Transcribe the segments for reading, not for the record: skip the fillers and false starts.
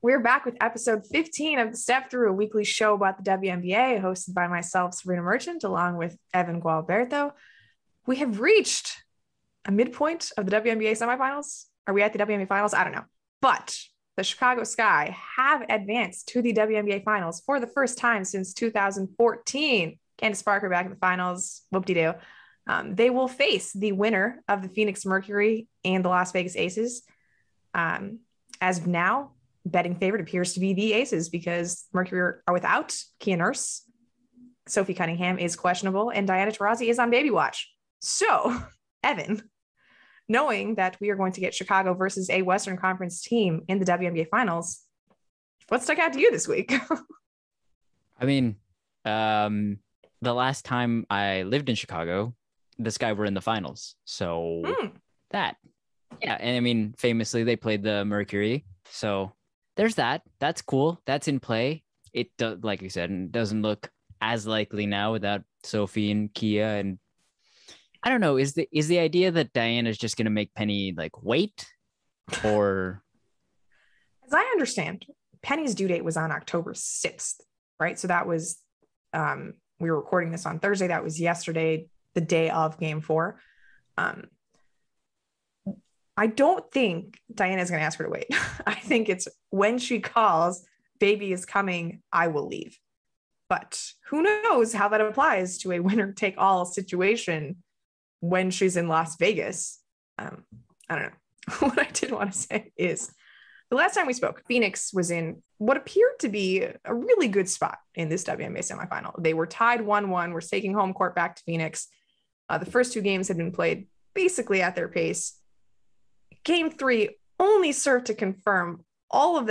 We're back with episode 15 of the Step Through, a weekly show about the WNBA, hosted by myself, Sabrina Merchant, along with Evan Gualberto. We have reached a midpoint of the WNBA semifinals. Are we at the WNBA finals? I don't know. But the Chicago Sky have advanced to the WNBA finals for the first time since 2014. Candace Parker back in the finals. Whoop-de-doo. They will face the winner of the Phoenix Mercury and the Las Vegas Aces. As of now, betting favorite appears to be the Aces because Mercury are without Kia Nurse. Sophie Cunningham is questionable, and Diana Taurasi is on baby watch. So, Evan, knowing that we are going to get Chicago versus a Western Conference team in the WNBA Finals, what stuck out to you this week? I mean, the last time I lived in Chicago, the Sky were in the finals. So that, yeah. And I mean, famously, they played the Mercury. So there's that. That's cool. That's in play. It does, like you said, it doesn't look as likely now without Sophie and Kia. And I don't know, is the idea that Diana's just gonna make Penny like wait? Or as I understand, Penny's due date was on October 6th, right? So that was we were recording this on Thursday. That was yesterday, the day of game 4. I don't think Diana's going to ask her to wait. I think it's when she calls, baby is coming, I will leave. But who knows how that applies to a winner take all situation when she's in Las Vegas. I don't know. What I did want to say is the last time we spoke, Phoenix was in what appeared to be a really good spot in this WNBA semifinal. They were tied 1-1. We're taking home court back to Phoenix. The first 2 games had been played basically at their pace. Game 3 only served to confirm all of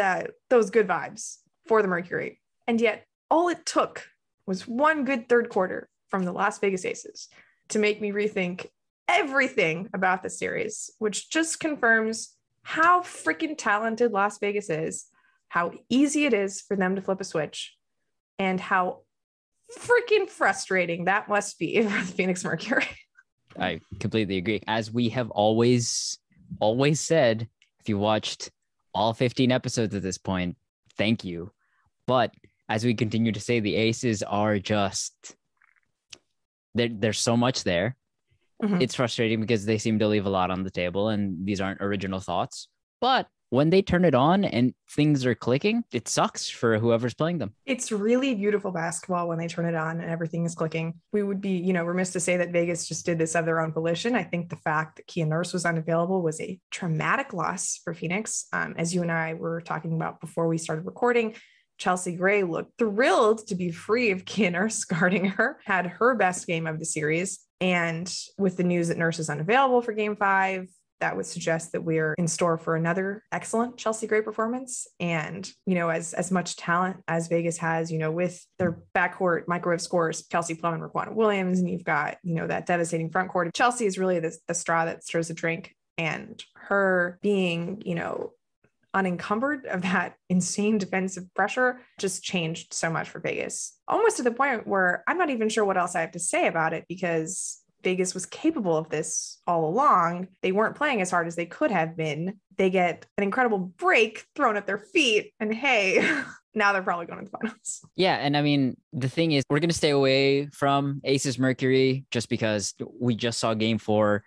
those good vibes for the Mercury. And yet all it took was one good third quarter from the Las Vegas Aces to make me rethink everything about the series, which just confirms how freaking talented Las Vegas is, how easy it is for them to flip a switch, and how freaking frustrating that must be for the Phoenix Mercury. I completely agree. As we have always said, if you watched all 15 episodes at this point, thank you. But as we continue to say, the Aces are just, there's so much there. Mm-hmm. It's frustrating because they seem to leave a lot on the table and these aren't original thoughts. But when they turn it on and things are clicking, it sucks for whoever's playing them. It's really beautiful basketball when they turn it on and everything is clicking. We would be, remiss to say that Vegas just did this of their own volition. I think the fact that Kia Nurse was unavailable was a traumatic loss for Phoenix. As you and I were talking about before we started recording, Chelsea Gray looked thrilled to be free of Kia Nurse guarding her, had her best game of the series. And with the news that Nurse is unavailable for game 5, that would suggest that we're in store for another excellent Chelsea Gray performance. And, as much talent as Vegas has, with their backcourt microwave scorers, Kelsey Plum and Raquan Williams, and you've got, that devastating front court. Chelsea is really the straw that stirs the drink. And her being, unencumbered of that insane defensive pressure just changed so much for Vegas, almost to the point where I'm not even sure what else I have to say about it because Vegas was capable of this all along. They weren't playing as hard as they could have been. They get an incredible break thrown at their feet and hey, now they're probably going to the finals. Yeah. And I mean, the thing is, we're going to stay away from Aces Mercury just because we just saw game 4.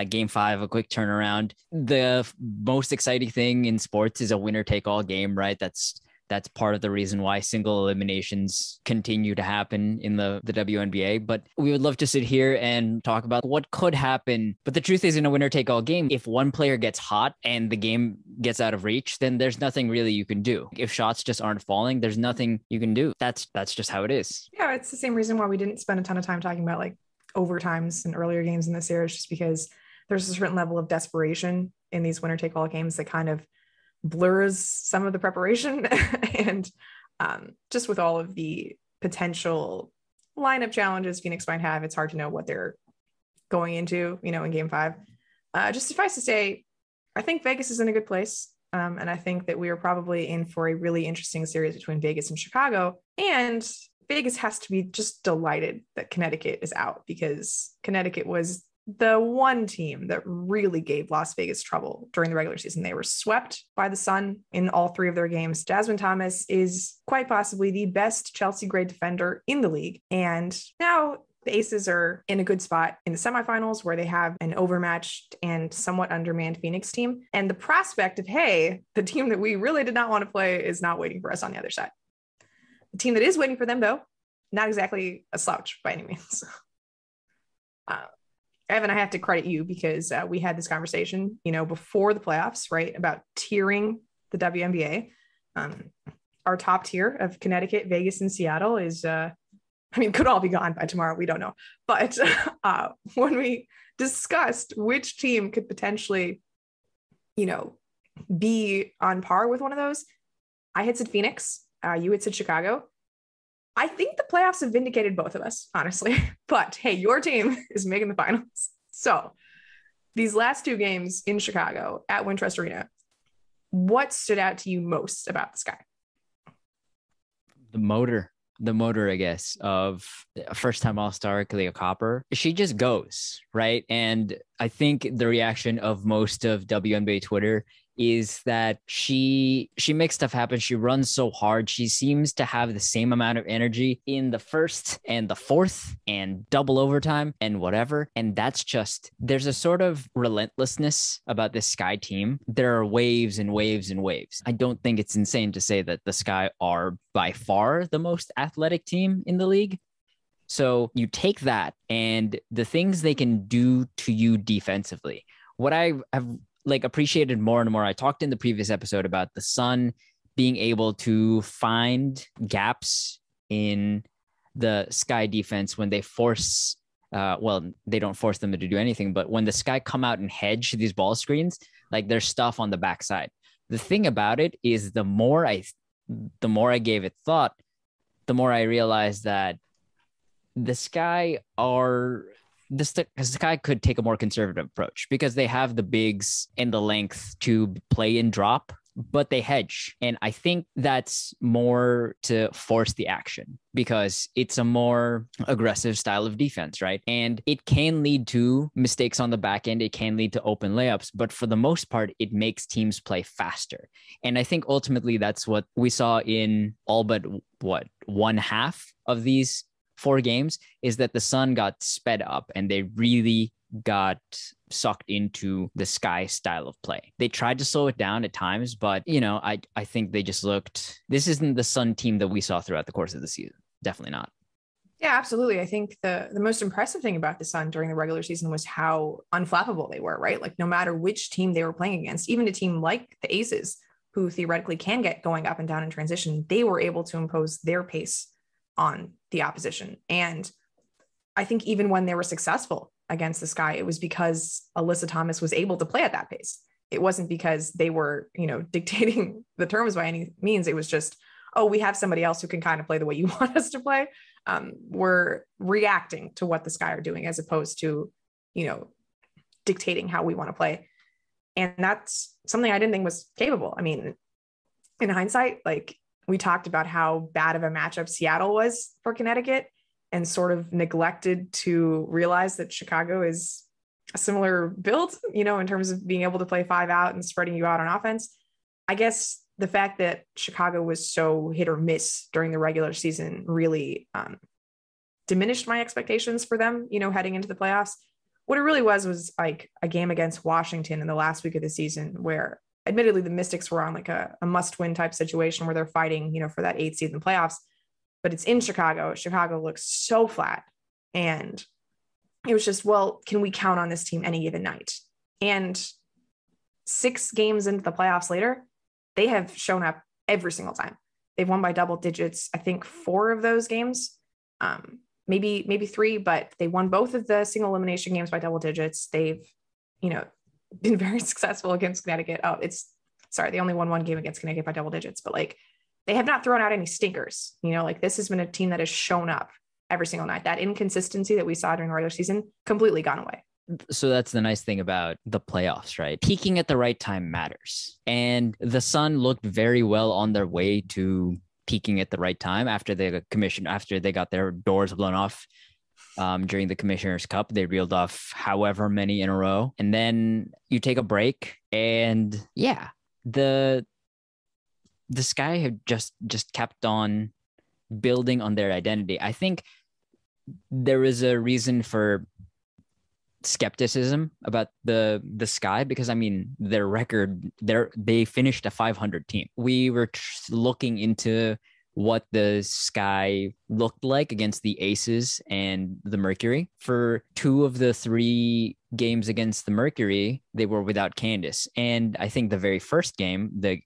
Game 5, a quick turnaround. The most exciting thing in sports is a winner take all game, right? That's part of the reason why single eliminations continue to happen in the WNBA. But we would love to sit here and talk about what could happen. But the truth is, in a winner take all game, if one player gets hot and the game gets out of reach, then there's nothing really you can do. If shots just aren't falling, there's nothing you can do. That's just how it is. Yeah, it's the same reason why we didn't spend a ton of time talking about like overtimes and earlier games in this series, just because there's a certain level of desperation in these winner take all games that kind of blurs some of the preparation. And just with all of the potential lineup challenges Phoenix might have, it's hard to know what they're going into, in game 5. Just suffice to say, I think Vegas is in a good place. And I think that we are probably in for a really interesting series between Vegas and Chicago. And Vegas has to be just delighted that Connecticut is out because Connecticut was the one team that really gave Las Vegas trouble during the regular season. They were swept by the Sun in all 3 of their games. Jasmine Thomas is quite possibly the best Chelsea grade defender in the league. And now the Aces are in a good spot in the semifinals where they have an overmatched and somewhat undermanned Phoenix team. And the prospect of, hey, the team that we really did not want to play is not waiting for us on the other side. The team that is waiting for them, though, not exactly a slouch by any means. Evan, I have to credit you because we had this conversation, before the playoffs, right, about tiering the WNBA. Our top tier of Connecticut, Vegas, and Seattle is, could all be gone by tomorrow. We don't know. But when we discussed which team could potentially, be on par with one of those, I had said Phoenix. You had said Chicago. I think the playoffs have vindicated both of us, honestly. But hey, your team is making the finals. So these last 2 games in Chicago at Wintrust Arena, what stood out to you most about the Sky? The motor, I guess, of first-time All-Star Kahleah Copper. She just goes, right? And I think the reaction of most of WNBA Twitter is that she makes stuff happen. She runs so hard. She seems to have the same amount of energy in the first and the fourth and double overtime and whatever. And that's just, there's a sort of relentlessness about this Sky team. There are waves and waves and waves. I don't think it's insane to say that the Sky are by far the most athletic team in the league. So you take that and the things they can do to you defensively. What I have appreciated more and more. I talked in the previous episode about the Sun being able to find gaps in the Sky defense when they force, they don't force them to do anything, but when the Sky come out and hedge these ball screens, there's stuff on the backside. The thing about it is the more I gave it thought, the more I realized that the Sky could take a more conservative approach because they have the bigs and the length to play and drop, but they hedge. And I think that's more to force the action because it's a more aggressive style of defense, right? And it can lead to mistakes on the back end. It can lead to open layups, but for the most part, it makes teams play faster. And I think ultimately that's what we saw in all but one half of these 4 games is that the Sun got sped up and they really got sucked into the Sky style of play. They tried to slow it down at times, but I think they just looked, this isn't the Sun team that we saw throughout the course of the season. Definitely not. Yeah, absolutely. I think the most impressive thing about the Sun during the regular season was how unflappable they were, right? No matter which team they were playing against, even a team like the Aces, who theoretically can get going up and down in transition, they were able to impose their pace on the opposition. And I think even when they were successful against the Sky, it was because Alyssa Thomas was able to play at that pace. It wasn't because they were, dictating the terms by any means. It was just, oh, we have somebody else who can kind of play the way you want us to play. We're reacting to what the Sky are doing as opposed to, dictating how we want to play. And that's something I didn't think was capable. I mean, in hindsight, we talked about how bad of a matchup Seattle was for Connecticut and sort of neglected to realize that Chicago is a similar build, in terms of being able to play 5 out and spreading you out on offense. I guess the fact that Chicago was so hit or miss during the regular season really diminished my expectations for them, heading into the playoffs. What it really was a game against Washington in the last week of the season where admittedly, the Mystics were on a must-win type situation where they're fighting, for that 8th seed in the playoffs, but it's in Chicago. Chicago looks so flat. And it was just, well, can we count on this team any given night? And 6 games into the playoffs later, they have shown up every single time. They've won by double digits. I think 4 of those games, maybe 3, but they won both of the single elimination games by double digits. They've, been very successful against Connecticut. They only won 1 game against Connecticut by double digits, but they have not thrown out any stinkers. This has been a team that has shown up every single night. That inconsistency that we saw during the regular season completely gone away. So that's the nice thing about the playoffs, right? Peaking at the right time matters. And the Sun looked very well on their way to peaking at the right time after they got commissioned, after they got their doors blown off during the Commissioner's Cup. They reeled off however many in a row. And then you take a break, and yeah, the Sky have just kept on building on their identity. I think there is a reason for skepticism about the Sky, because I mean, their record, they finished a 500 team. We were looking into what the Sky looked like against the Aces and the Mercury. For 2 of the 3 games against the Mercury, they were without Candace. And I think the very first game, the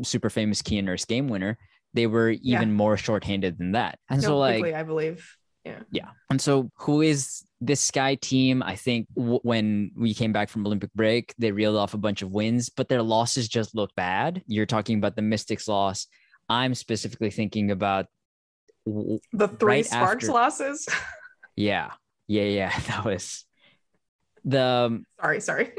super famous Kahleah Nurse game winner, they were even more shorthanded than that. And so like, quickly, I believe. Yeah. And so who is this Sky team? I think when we came back from Olympic break, they reeled off a bunch of wins, but their losses just look bad. You're talking about the Mystics loss. I'm specifically thinking about the 3 Sparks losses. Yeah. That was the sorry.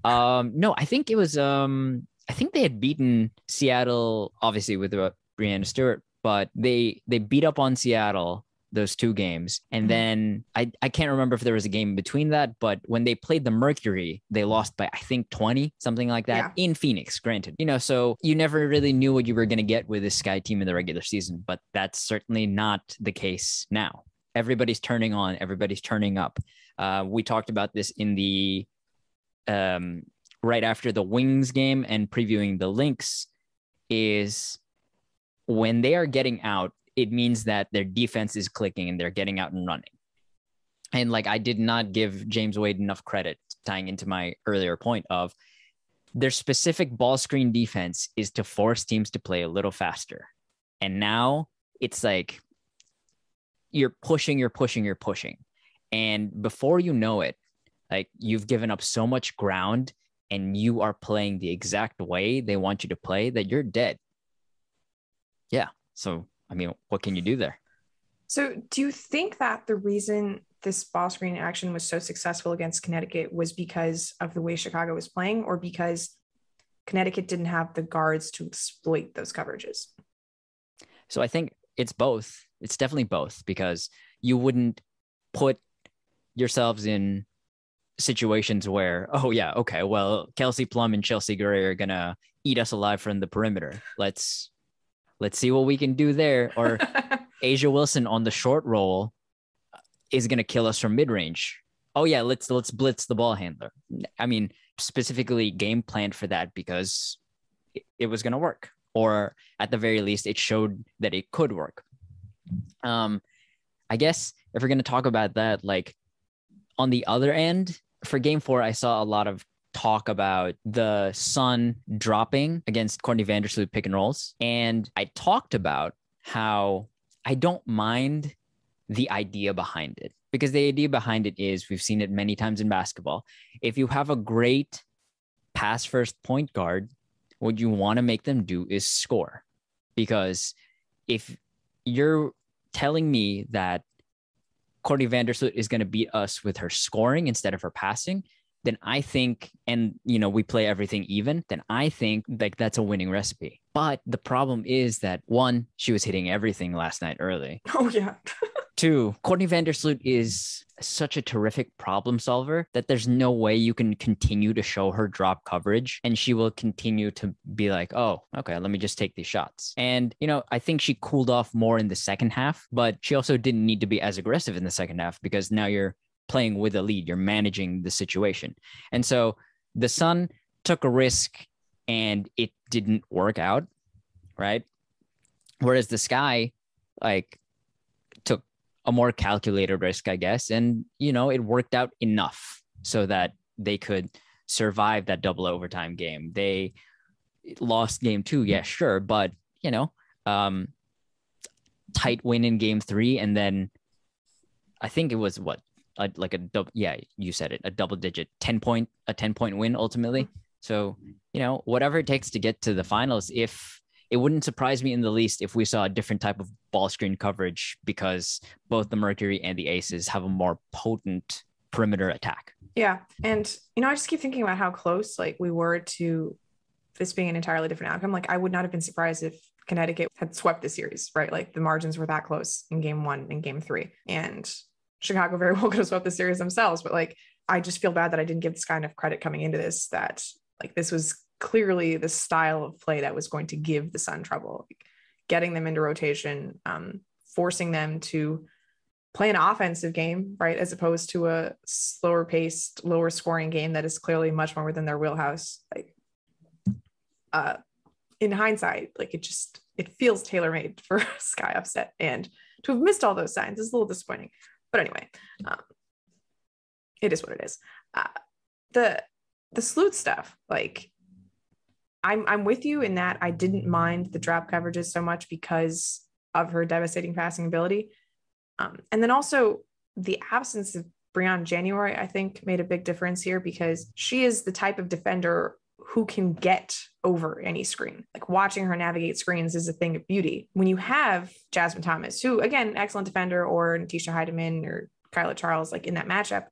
No, I think it was I think they had beaten Seattle, obviously with Brianna Stewart, but they beat up on Seattle those 2 games. And then I can't remember if there was a game between that, but when they played the Mercury, they lost by, I think, 20, something like that, in Phoenix, granted. So you never really knew what you were going to get with this Sky team in the regular season, but that's certainly not the case now. Everybody's turning on, everybody's turning up. We talked about this in the right after the Wings game and previewing the Lynx, is when they are getting out, it means that their defense is clicking and they're getting out and running. And like, I did not give James Wade enough credit, tying into my earlier point of their specific ball screen defense is to force teams to play a little faster. And now it's like, you're pushing. And before you know it, like, you've given up so much ground and you are playing the exact way they want you to play that you're dead. Yeah. So, I mean, what can you do there? So do you think that the reason this ball screen action was so successful against Connecticut was because of the way Chicago was playing, or because Connecticut didn't have the guards to exploit those coverages? So I think it's both. It's definitely both, because you wouldn't put yourselves in situations where, oh yeah, okay, well, Kelsey Plum and Chelsea Gray are going to eat us alive from the perimeter. Let's see what we can do there. Or Asia Wilson on the short roll is going to kill us from mid-range. Oh yeah, let's blitz the ball handler. I mean, specifically game planned for that because it was going to work, or at the very least, it showed that it could work. I guess if we're going to talk about that, like on the other end, for game 4, I saw a lot of talk about the Sun dropping against Courtney Vandersloot pick and rolls. And I talked about how I don't mind the idea behind it, because the idea behind it is, we've seen it many times in basketball. If you have a great pass first point guard, what you want to make them do is score. Because if you're telling me that Courtney Vandersloot is going to beat us with her scoring instead of her passing, then I think, and we play everything even, then I think like that's a winning recipe. But the problem is that 1, she was hitting everything last night early. Oh yeah. 2, Courtney Vandersloot is such a terrific problem solver that there's no way you can continue to show her drop coverage and she will continue to be like, oh, okay, let me just take these shots. And, I think she cooled off more in the second half, but she also didn't need to be as aggressive in the second half, because now you're playing with a lead, you're managing the situation. And so the Sun took a risk and it didn't work out, right? Whereas the Sky like took a more calculated risk, I guess, and it worked out enough so that they could survive that double overtime game. They lost game 2, yeah, sure, but tight win in game 3, and then I think it was you said it, a double digit 10 point win ultimately. So, whatever it takes to get to the finals, if it wouldn't surprise me in the least if we saw a different type of ball screen coverage, because both the Mercury and the Aces have a more potent perimeter attack. Yeah. And, I just keep thinking about how close like we were to this being an entirely different outcome, like I would not have been surprised if Connecticut had swept the series, right? Like the margins were that close in game 1 and game 3, and Chicago very well could have swept the series themselves. But like, I just feel bad that I didn't give this guy enough credit coming into this, that like this was clearly the style of play that was going to give the Sun trouble, like, getting them into rotation, forcing them to play an offensive game, right? As opposed to a slower paced, lower scoring game that is clearly much more within their wheelhouse. Like, in hindsight, like it feels tailor-made for a Sky upset, and to have missed all those signs is a little disappointing. But anyway, it is what it is. The Sloot stuff, like I'm with you in that I didn't mind the drop coverages so much because of her devastating passing ability. And then also the absence of Breon January, I think, made a big difference here, because she is the type of defender who can get over any screen. Like, watching her navigate screens is a thing of beauty. When you have Jasmine Thomas, who, again, excellent defender, or Natisha Heidemann or Kyla Charles, like in that matchup,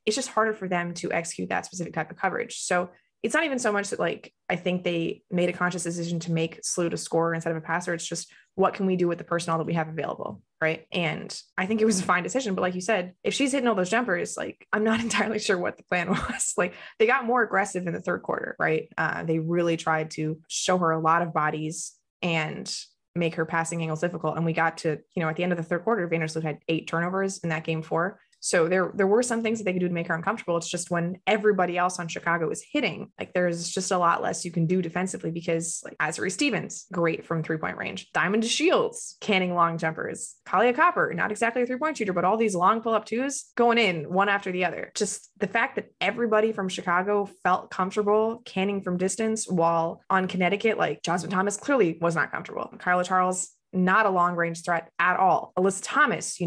it's just harder for them to execute that specific type of coverage. So it's not even so much that like I think they made a conscious decision to make Sloot a scorer instead of a passer. It's just, what can we do with the personnel that we have available, right? And I think it was a fine decision. But like you said, if she's hitting all those jumpers, like I'm not entirely sure what the plan was. Like, they got more aggressive in the third quarter, right? They really tried to show her a lot of bodies and make her passing angles difficult. And we got to, at the end of the third quarter, Vandersloot had 8 turnovers in that game 4. So there were some things that they could do to make her uncomfortable. It's just when everybody else on Chicago is hitting, like there's just a lot less you can do defensively, because like Azurá Stevens, great from 3-point range. Diamond Shields, canning long jumpers. Kahleah Copper, not exactly a 3-point shooter, but all these long pull-up twos going in one after the other. Just the fact that everybody from Chicago felt comfortable canning from distance, while on Connecticut, like Jasmine Thomas clearly was not comfortable. Kyla Charles, not a long range threat at all. Alyssa Thomas,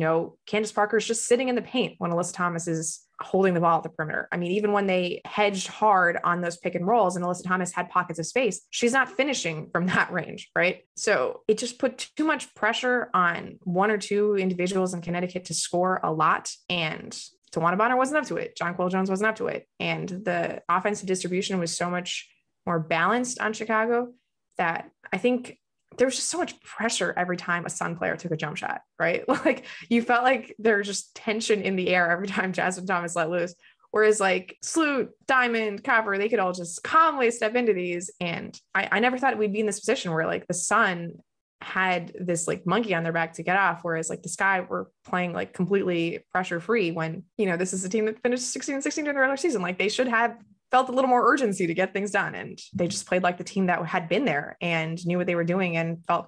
Candace Parker is just sitting in the paint when Alyssa Thomas is holding the ball at the perimeter. I mean, even when they hedged hard on those pick and rolls and Alyssa Thomas had pockets of space, she's not finishing from that range, right? So it just put too much pressure on one or two individuals in Connecticut to score a lot. And Tawana Bonner wasn't up to it. John Quill Jones wasn't up to it. And the offensive distribution was so much more balanced on Chicago that I think there was just so much pressure every time a Sun player took a jump shot, right? Like you felt like there was just tension in the air every time Jasmine Thomas let loose. Whereas like Sloot, Diamond, Copper, they could all just calmly step into these. And I never thought we'd be in this position where like the Sun had this like monkey on their back to get off. Whereas like the Sky were playing like completely pressure free when, this is a team that finished 16-16 during the regular season. Like they should have felt a little more urgency to get things done. And they just played like the team that had been there and knew what they were doing and felt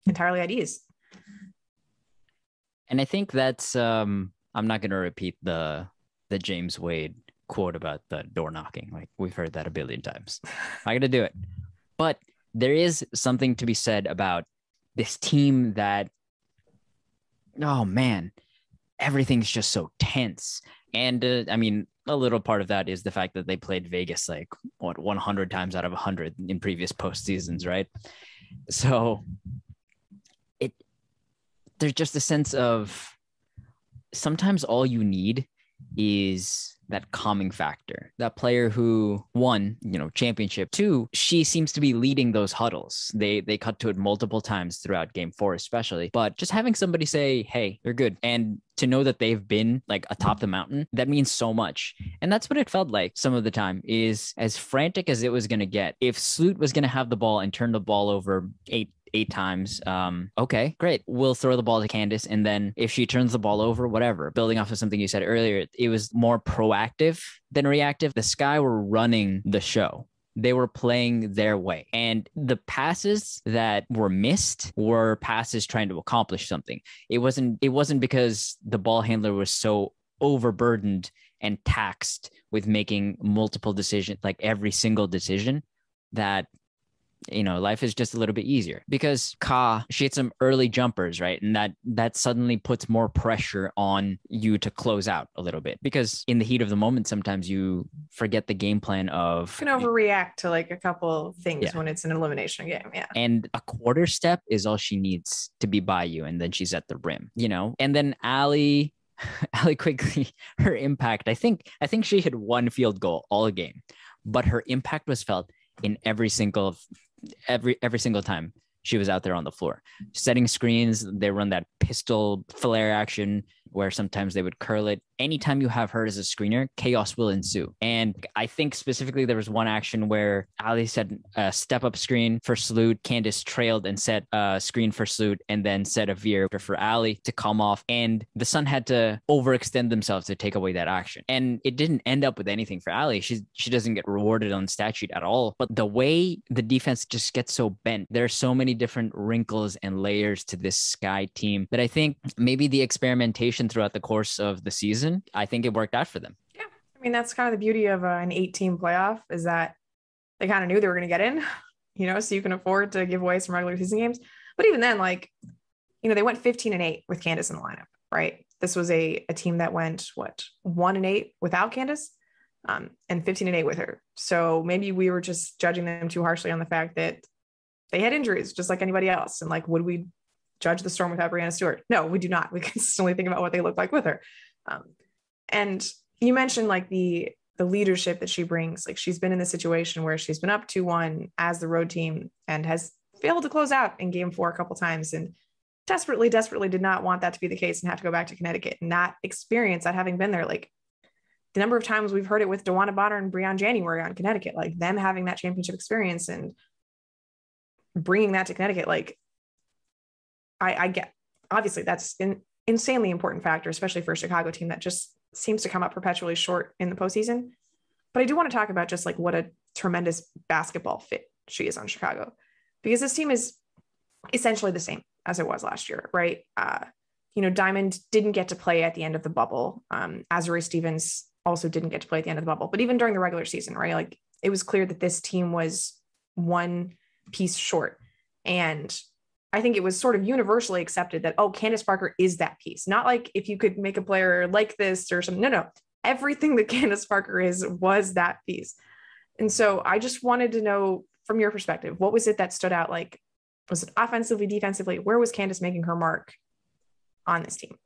entirely at ease. And I think that's, I'm not going to repeat the James Wade quote about the door knocking. Like we've heard that a billion times. I'm going to do it. But there is something to be said about this team that, oh man, everything's just so tense. And I mean, a little part of that is the fact that they played Vegas like 100 times out of 100 in previous postseasons, right? So there's just a sense of sometimes all you need is that calming factor, that player who won, championship. 2, she seems to be leading those huddles. They cut to it multiple times throughout game 4, especially, but just having somebody say, hey, you're good. And to know that they've been like atop the mountain, that means so much. And that's what it felt like some of the time, is as frantic as it was going to get. If Sloot was going to have the ball and turn the ball over eight times, okay, great, we'll throw the ball to Candace, and then if she turns the ball over, whatever. Building off of something you said earlier, it was more proactive than reactive. The Sky were running the show. They were playing their way, and the passes that were missed were passes trying to accomplish something. It wasn't because the ball handler was so overburdened and taxed with making multiple decisions, like every single decision, that life is just a little bit easier. Because she hit some early jumpers, right? And that suddenly puts more pressure on you to close out a little bit, because in the heat of the moment, sometimes you forget the game plan of... You can overreact to like a couple things when it's an elimination game. Yeah. And a quarter step is all she needs to be by you. And then she's at the rim, and then Allie Quigley, her impact, I think she hit 1 field goal all game, but her impact was felt in every single time she was out there on the floor. Setting screens, they run that pistol flare action where sometimes they would curl it. Anytime you have her as a screener, chaos will ensue. And I think specifically there was one action where Ali set a step-up screen for Sloot, Candace trailed and set a screen for Sloot, and then set a veer for Ali to come off. And the Sun had to overextend themselves to take away that action. And it didn't end up with anything for Ali. She doesn't get rewarded on the stat sheet at all. But the way the defense just gets so bent, there are so many different wrinkles and layers to this Sky team that I think maybe the experimentation throughout the course of the season, I think it worked out for them. Yeah. I mean, that's kind of the beauty of an 8-team playoff, is that they kind of knew they were going to get in, so you can afford to give away some regular season games. But even then, they went 15-8 with Candace in the lineup, right? This was a team that went 1-8 without Candace, and 15-8 with her. So maybe we were just judging them too harshly on the fact that they had injuries just like anybody else. And would we judge the Storm without Breanna Stewart? No, we do not. We consistently think about what they look like with her. And you mentioned the leadership that she brings. She's been in this situation where she's been up 2-1 as the road team and has failed to close out in game 4 a couple times, and desperately did not want that to be the case and have to go back to Connecticut. And that experience, that having been there, the number of times we've heard it with DeWanna Bonner and Breann January on Connecticut, them having that championship experience and bringing that to Connecticut, I get, obviously that's an insanely important factor, especially for a Chicago team that just seems to come up perpetually short in the postseason. But I do want to talk about just what a tremendous basketball fit she is on Chicago, because this team is essentially the same as it was last year, right? Diamond didn't get to play at the end of the bubble. Azurá Stevens also didn't get to play at the end of the bubble, but even during the regular season, right? It was clear that this team was one piece short. And I think it was sort of universally accepted that, Candace Parker is that piece. Not if you could make a player like this or something. No. Everything that Candace Parker was that piece. And so I just wanted to know, from your perspective, what was it that stood out? Was it offensively, defensively? Where was Candace making her mark on this team?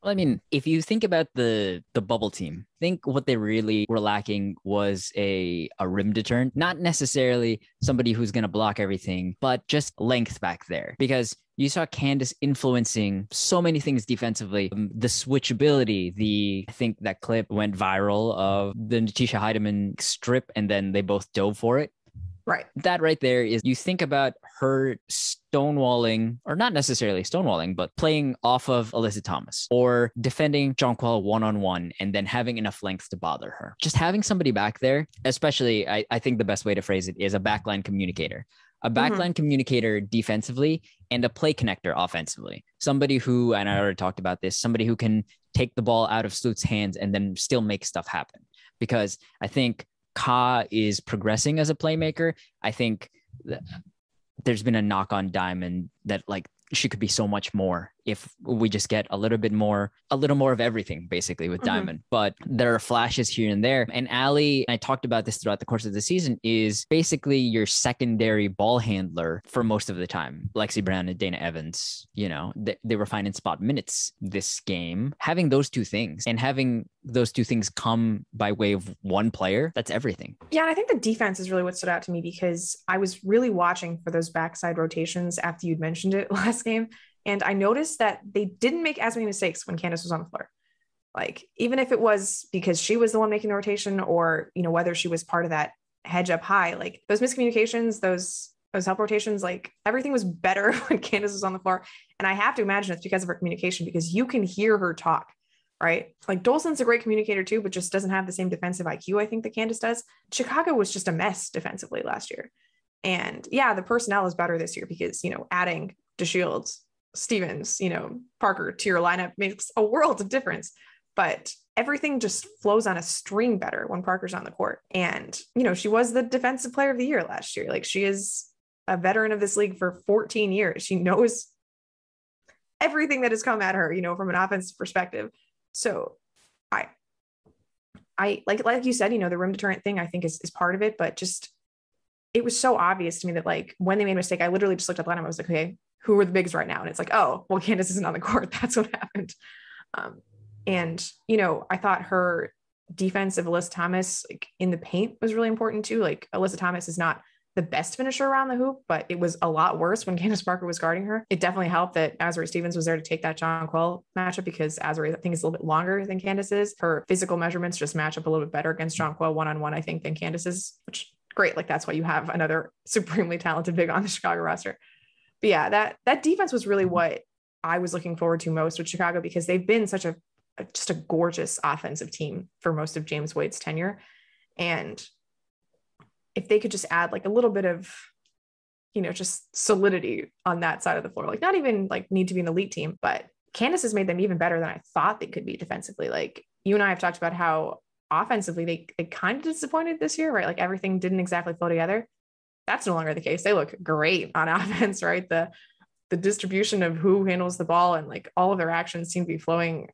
Well, I mean, if you think about the bubble team, I think what they really were lacking was a rim deterrent, not necessarily somebody who's going to block everything, but just length back there, because you saw Candace influencing so many things defensively. The switchability, I think that clip went viral of the Natisha Heidemann strip, and then they both dove for it. Right. That right there is, you think about her stonewalling, or not necessarily stonewalling, but playing off of Alyssa Thomas or defending Jonquil one-on-one and then having enough length to bother her. Just having somebody back there, especially, I think the best way to phrase it is a backline communicator. A backline communicator defensively and a play connector offensively. Somebody who, and I already talked about this, somebody who can take the ball out of Sloot's hands and then still make stuff happen. Because I think Ka is progressing as a playmaker. I think there's been a knock on Diamond that she could be so much more if we just get a little more of everything, basically, with Diamond. But there are flashes here and there. And Ali, I talked about this throughout the course of the season, is basically your secondary ball handler for most of the time. Lexi Brown and Dana Evans, they were fine in spot minutes this game. Having those two things come by way of one player, that's everything. Yeah, and I think the defense is really what stood out to me, because I was really watching for those backside rotations after you'd mentioned it last game. And I noticed that they didn't make as many mistakes when Candace was on the floor. Even if it was because she was the one making the rotation, or, whether she was part of that hedge up high, those miscommunications, those help rotations, everything was better when Candace was on the floor. And I have to imagine it's because of her communication, because you can hear her talk, right? Dolson's a great communicator too, but just doesn't have the same defensive IQ I think that Candace does. Chicago was just a mess defensively last year. And yeah, the personnel is better this year because, adding DeShields, Stevens, Parker to your lineup makes a world of difference, but everything just flows on a string better when Parker's on the court. And, she was the defensive player of the year last year. She is a veteran of this league for 14 years. She knows everything that has come at her, from an offensive perspective. So I like you said, the rim deterrent thing I think is part of it, but just, it was so obvious to me that when they made a mistake, I literally just looked at the lineup. I was like, okay, who are the bigs right now? And it's oh, well, Candace isn't on the court. That's what happened. And, I thought her defense of Alyssa Thomas, like in the paint, was really important too. Like Alyssa Thomas is not the best finisher around the hoop, but it was a lot worse when Candace Parker was guarding her. It definitely helped that Azurá Stevens was there to take that Jonquel matchup, because Azurá, I think, is a little bit longer than Candace is. Her physical measurements just match up a little bit better against Jonquel one-on-one, I think, than Candace is, which great. Like that's why you have another supremely talented big on the Chicago roster. But yeah, that defense was really what I was looking forward to most with Chicago, because they've been such just a gorgeous offensive team for most of James Wade's tenure. And if they could just add like a little bit of, just solidity on that side of the floor, like not even like need to be an elite team, but Candace has made them even better than I thought they could be defensively. Like you and I have talked about how offensively they kind of disappointed this year, right? Like everything didn't exactly flow together. That's no longer the case. They look great on offense, right? The distribution of who handles the ball and like all of their actions seem to be flowing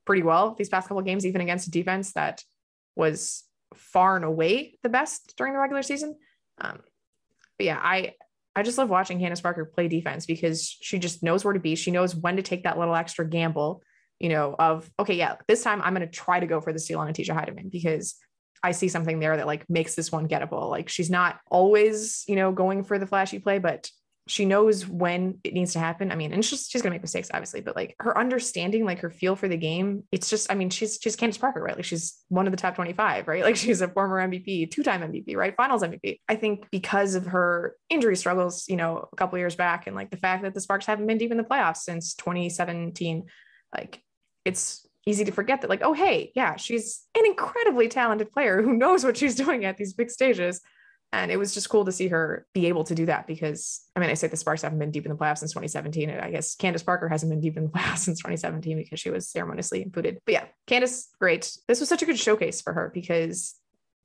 pretty well these past couple of games, even against a defense that was far and away the best during the regular season. But yeah, I just love watching Candace Parker play defense, because she just knows where to be. She knows when to take that little extra gamble, of, okay, yeah, this time I'm going to try to go for the steal on Atisha Heidemann, because I see something there that like makes this one gettable. Like she's not always, going for the flashy play, but she knows when it needs to happen. I mean, and she's gonna make mistakes, obviously, but like her understanding, like her feel for the game, it's just, I mean, she's Candace Parker, right? Like she's one of the top 25, right? Like she's a former MVP, 2-time MVP, right? Finals MVP. I think because of her injury struggles, a couple of years back, and like the fact that the Sparks haven't been deep in the playoffs since 2017, like it's easy to forget that, like, oh, hey, yeah, she's an incredibly talented player who knows what she's doing at these big stages. And it was just cool to see her be able to do that, because, I mean, I say the Sparks haven't been deep in the playoffs since 2017. And I guess Candace Parker hasn't been deep in the playoffs since 2017 because she was ceremoniously booted. But yeah, Candace, great. This was such a good showcase for her, because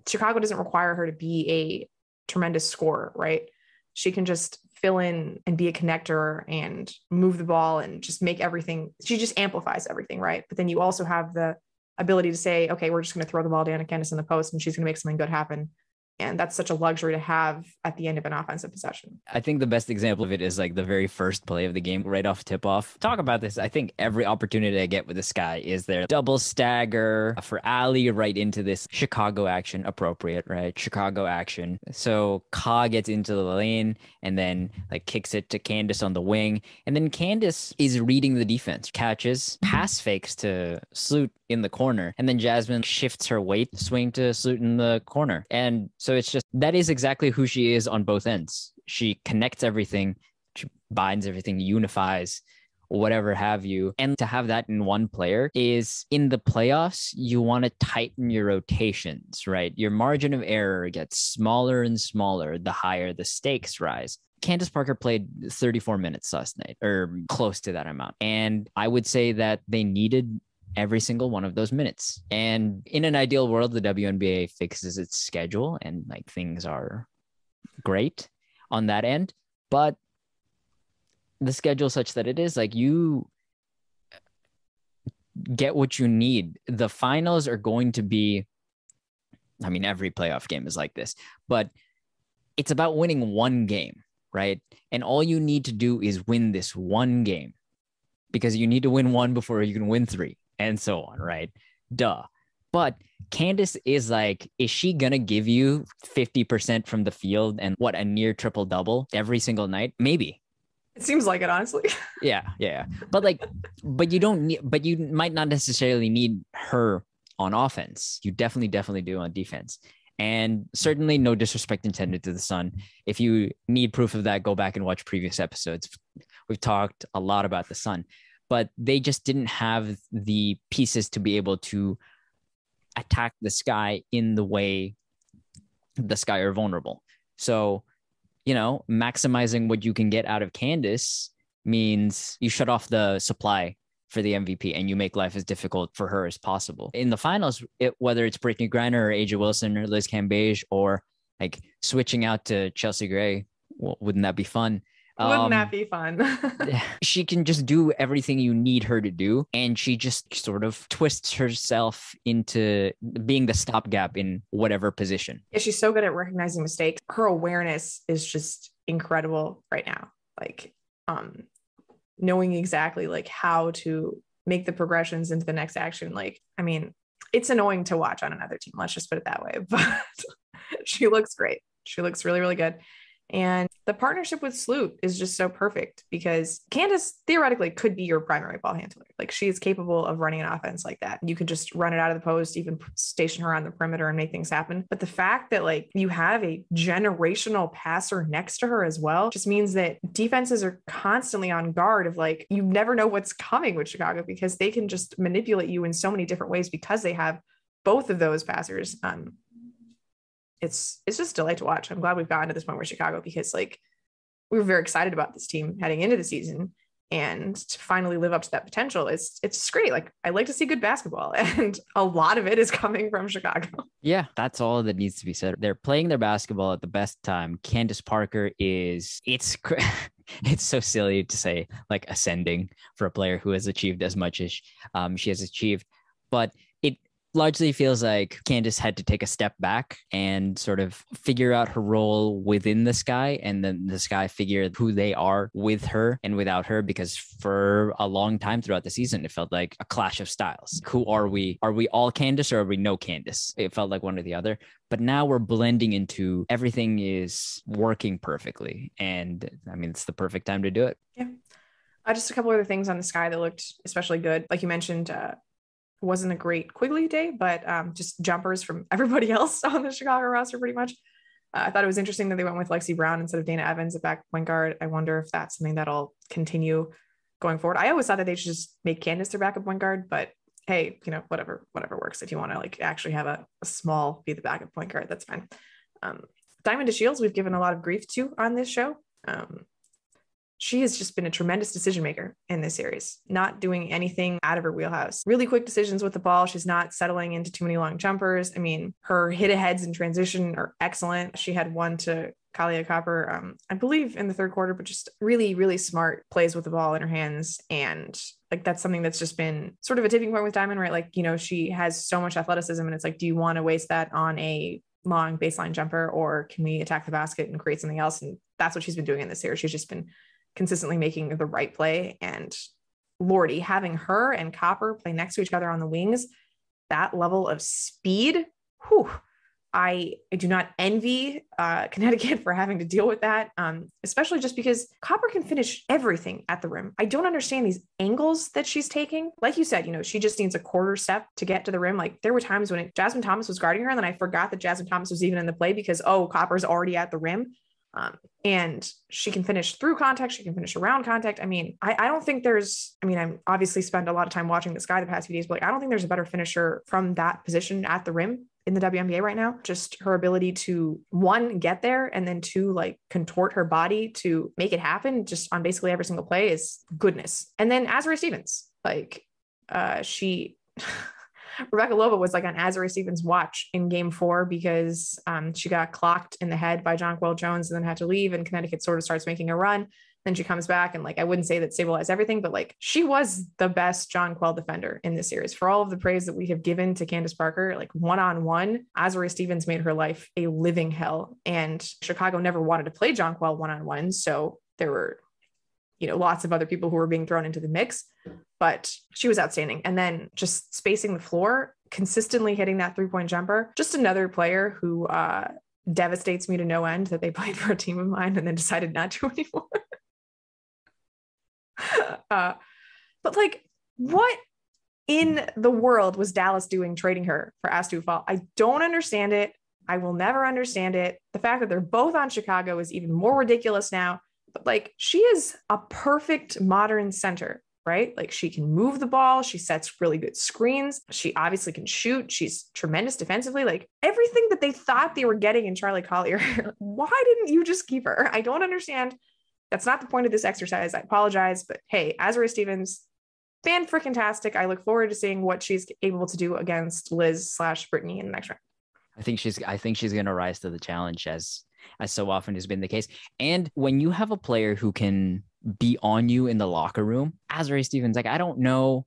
Chicago doesn't require her to be a tremendous scorer, right? She can just fill in and be a connector and move the ball and just make everything. She just amplifies everything, right? But then you also have the ability to say, okay, we're just going to throw the ball down to Candace in the post and she's going to make something good happen. And that's such a luxury to have at the end of an offensive possession. I think the best example of it is like the very first play of the game, right off tip off. Talk about this. I think every opportunity I get with this guy is there. Double stagger for Ali right into this Chicago action, appropriate, right? Chicago action. So Ka gets into the lane and then like kicks it to Candace on the wing. And then Candace is reading the defense, catches, pass fakes to Sloot in the corner. And then Jasmine shifts her weight, swing to Sloot in the corner. And so it's just, that is exactly who she is on both ends. She connects everything, she binds everything, unifies, whatever have you. And to have that in one player is, in the playoffs, you want to tighten your rotations, right? Your margin of error gets smaller and smaller the higher the stakes rise. Candace Parker played 34 minutes last night, or close to that amount. And I would say that they needed every single one of those minutes. And in an ideal world, the WNBA fixes its schedule and like things are great on that end. But the schedule such that it is, like, you get what you need. The finals are going to be, I mean, every playoff game is like this, but it's about winning one game, right? And all you need to do is win this one game, because you need to win one before you can win three, and so on, right? Duh. But Candace is like, is she going to give you 50% from the field and what, a near triple double every single night? Maybe. It seems like it, honestly. Yeah. But you don't need, but you might not necessarily need her on offense. You definitely do on defense. And certainly no disrespect intended to the Sun. If you need proof of that, go back and watch previous episodes. We've talked a lot about the Sun, but they just didn't have the pieces to be able to attack the Sky in the way the Sky are vulnerable. So, you know, maximizing what you can get out of Candace means you shut off the supply for the MVP and you make life as difficult for her as possible. In the finals, whether it's Brittany Griner or Aja Wilson or Liz Cambage, or like switching out to Chelsea Gray, well, wouldn't that be fun? Wouldn't that be fun? She can just do everything you need her to do. And she just sort of twists herself into being the stopgap in whatever position. Yeah, she's so good at recognizing mistakes. Her awareness is just incredible right now. Like, knowing exactly like how to make the progressions into the next action. Like, I mean, it's annoying to watch on another team. Let's just put it that way. But she looks great. She looks really, really good. And the partnership with Sloot is just so perfect because Candace theoretically could be your primary ball handler. Like she is capable of running an offense like that. You could just run it out of the post, even station her on the perimeter and make things happen. But the fact that like you have a generational passer next to her as well just means that defenses are constantly on guard of like, you never know what's coming with Chicago because they can just manipulate you in so many different ways because they have both of those passers. It's just a delight to watch. I'm glad we've gotten to this point with Chicago because like we were very excited about this team heading into the season, and to finally live up to that potential, it's just great. Like I like to see good basketball, and a lot of it is coming from Chicago. Yeah, that's all that needs to be said. They're playing their basketball at the best time. Candace Parker it's so silly to say like ascending for a player who has achieved as much as she has achieved, but it largely feels like Candace had to take a step back and sort of figure out her role within the Sky, and then the Sky figured who they are with her and without her, because for a long time throughout the season, it felt like a clash of styles. Who are we? Are we all Candace or are we no Candace? It felt like one or the other. But now we're blending into everything is working perfectly. And I mean, it's the perfect time to do it. Yeah. Just a couple other things on the Sky that looked especially good. Like you mentioned, wasn't a great Quigley day, but just jumpers from everybody else on the Chicago roster pretty much. I thought it was interesting that they went with Lexi Brown instead of Dana Evans at back point guard. I wonder if that's something that'll continue going forward. I always thought that they should just make Candace their backup point guard, but hey, whatever works. If you want to like actually have a small be the backup point guard, that's fine. Diamond DeShields, we've given a lot of grief to on this show. She has just been a tremendous decision maker in this series, not doing anything out of her wheelhouse. Really quick decisions with the ball. She's not settling into too many long jumpers. I mean, her hit aheads in transition are excellent. She had one to Kahleah Copper, I believe in the third quarter, but just really, really smart plays with the ball in her hands. And like, that's something that's just been sort of a tipping point with Diamond, right? Like, she has so much athleticism and it's like, do you want to waste that on a long baseline jumper, or can we attack the basket and create something else? And that's what she's been doing in this series. She's just been consistently making the right play, and Lordy, having her and Copper play next to each other on the wings, that level of speed, I do not envy Connecticut for having to deal with that, especially just because Copper can finish everything at the rim. I don't understand these angles that she's taking. Like you said, she just needs a quarter step to get to the rim. Like there were times when Jasmine Thomas was guarding her, and then I forgot that Jasmine Thomas was even in the play because, Copper's already at the rim. And she can finish through contact. She can finish around contact. I mean, I don't think I'm obviously spent a lot of time watching this guy the past few days, but like, I don't think there's a better finisher from that position at the rim in the WNBA right now. Just her ability to, one, get there, and then two, like contort her body to make it happen just on basically every single play is goodness. And then Azurá Stevens, like Rebecca Loba was like on Azurá Stevens' watch in game 4 because she got clocked in the head by Jonquel Jones and then had to leave, and Connecticut sort of starts making a run. Then she comes back, and like, I wouldn't say that stabilized everything, but like she was the best Jonquel defender in this series. For all of the praise that we have given to Candace Parker, like one-on-one, Azurá Stevens made her life a living hell. And Chicago never wanted to play Jonquel one-on-one. So there were, lots of other people who were being thrown into the mix, but she was outstanding. And then just spacing the floor, consistently hitting that 3-point jumper. Just another player who devastates me to no end that they played for a team of mine and then decided not to anymore. But like, what in the world was Dallas doing trading her for Astufal? I don't understand it. I will never understand it. The fact that they're both on Chicago is even more ridiculous now. But like, she is a perfect modern center, right? Like, she can move the ball. She sets really good screens. She obviously can shoot. She's tremendous defensively. Like, everything that they thought they were getting in Charli Collier, why didn't you just keep her? I don't understand. That's not the point of this exercise. I apologize, but hey, Azurá Stevens, fan-freaking-tastic. I look forward to seeing what she's able to do against Liz/Brittany in the next round. I think she's going to rise to the challenge as so often has been the case. And when you have a player who can be on you in the locker room, Azurá Stevens, like, I don't know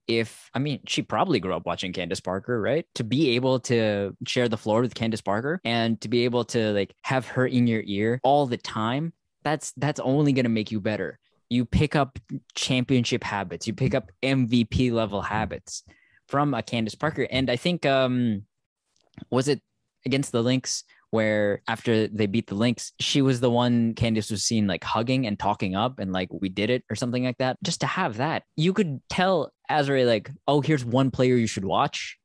she probably grew up watching Candace Parker, right? To be able to share the floor with Candace Parker and to be able to like have her in your ear all the time, that's only going to make you better. You pick up championship habits. You pick up MVP level habits from a Candace Parker. And I think, was it against the Lynx where after they beat the Lynx, she was the one Candace was seen like hugging and talking up and like, we did it or something like that. Just to have that, you could tell Azurá like, oh, here's one player you should watch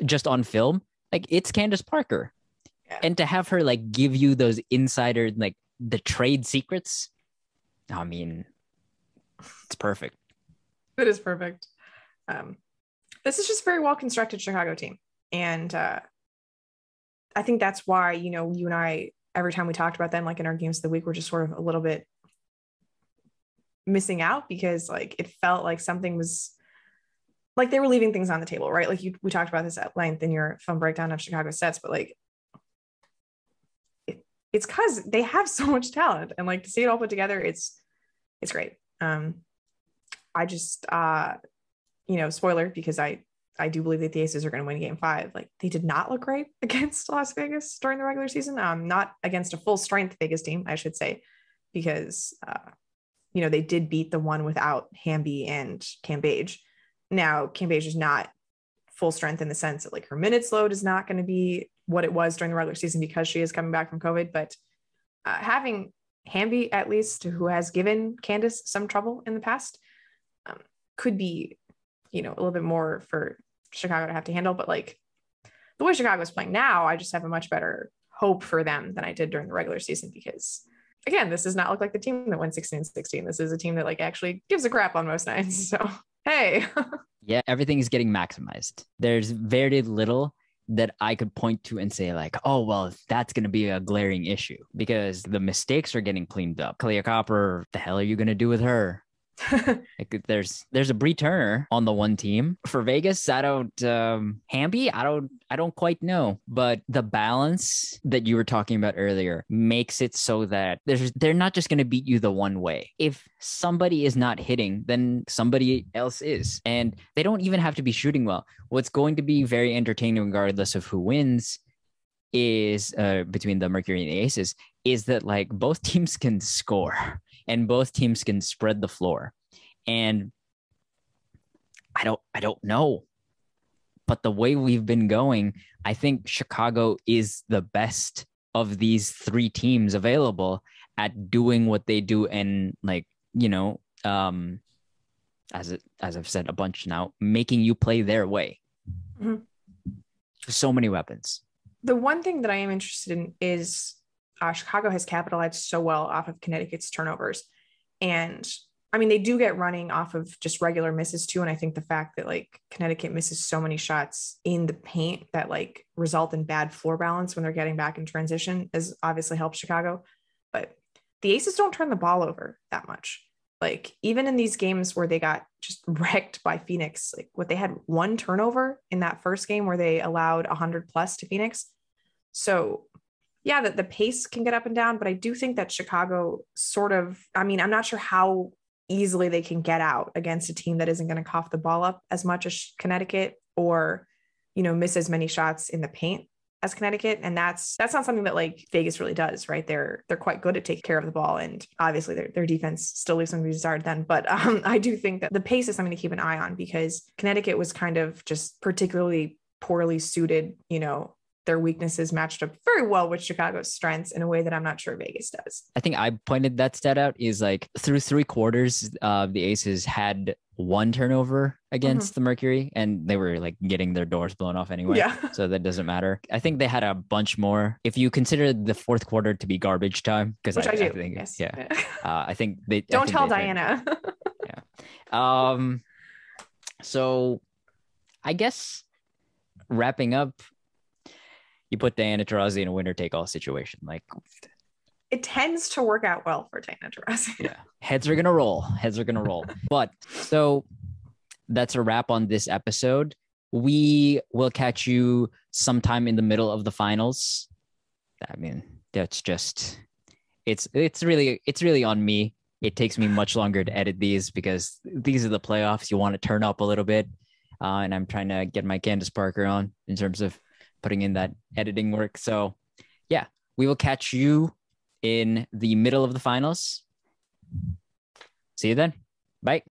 just on film. Like, it's Candace Parker. Yeah. And to have her like give you those insider, like the trade secrets, I mean, it's perfect. It is perfect. This is just a very well constructed Chicago team. And I think that's why, you know, you and I, every time we talked about them, like in our games of the week, we're just sort of a little bit missing out, because like it felt like something was like they were leaving things on the table, right? Like we talked about this at length in your film breakdown of Chicago sets, but like it's because they have so much talent, and like to see it all put together, it's great. I just you know, spoiler, because I do believe that the Aces are going to win game 5. Like, they did not look great against Las Vegas during the regular season. Not against a full strength Vegas team, I should say, because, you know, they did beat the one without Hamby and Cambage. Now, Cambage is not full strength in the sense that like her minutes load is not going to be what it was during the regular season because she is coming back from COVID. But having Hamby, at least, who has given Candace some trouble in the past, could be, you know, a little bit more for Chicago to have to handle. But like the way Chicago is playing now, I just have a much better hope for them than I did during the regular season, because again, this does not look like the team that went 16-16. This is a team that like actually gives a crap on most nights. So, hey. Yeah, everything is getting maximized. There's very little that I could point to and say like, oh, well, that's going to be a glaring issue, because the mistakes are getting cleaned up. Kahleah Copper, the hell are you going to do with her? Like, there's a Bree Turner on the one team. For Vegas, I don't Hamby, I don't quite know, but the balance that you were talking about earlier makes it so that they're not just going to beat you the one way. If somebody is not hitting, then somebody else is, and they don't even have to be shooting well. What's going to be very entertaining, regardless of who wins, is between the Mercury and the Aces, is that like both teams can score and both teams can spread the floor. And I don't know, but the way we've been going, I think Chicago is the best of these three teams available at doing what they do. And like, you know, as I've said a bunch now, making you play their way. Mm-hmm. So many weapons. The one thing that I am interested in is Chicago has capitalized so well off of Connecticut's turnovers. And I mean, they do get running off of just regular misses too. And I think the fact that like Connecticut misses so many shots in the paint that like result in bad floor balance when they're getting back in transition has obviously helped Chicago. But the Aces don't turn the ball over that much. Like even in these games where they got just wrecked by Phoenix, like what they had one turnover in that first game where they allowed 100 plus to Phoenix. So yeah, that the pace can get up and down, but I do think that Chicago sort of, I mean, I'm not sure how easily they can get out against a team that isn't going to cough the ball up as much as Connecticut, or, you know, miss as many shots in the paint as Connecticut. And that's not something that like Vegas really does, right? They're quite good at taking care of the ball. And obviously their defense still leaves something to be desired then. But I do think that the pace is something to keep an eye on, because Connecticut was kind of just particularly poorly suited, you know, their weaknesses matched up very well with Chicago's strengths in a way that I'm not sure Vegas does. I think I pointed that stat out is like through 3 quarters, the Aces had one turnover against the Mercury, and they were like getting their doors blown off anyway. Yeah. So that doesn't matter. I think they had a bunch more. If you consider the fourth quarter to be garbage time, because I do. I think, yes. Yeah. I think they don't tell Diana. Yeah. So I guess wrapping up, you put Diana Taurasi in a winner-take-all situation. Like, it tends to work out well for Diana Taurasi. Yeah, heads are gonna roll. But so that's a wrap on this episode. We will catch you sometime in the middle of the finals. I mean, that's just it's really on me. It takes me much longer to edit these because these are the playoffs. You want to turn up a little bit, and I'm trying to get my Candace Parker on in terms of putting in that editing work. So yeah, we will catch you in the middle of the finals. See you then. Bye.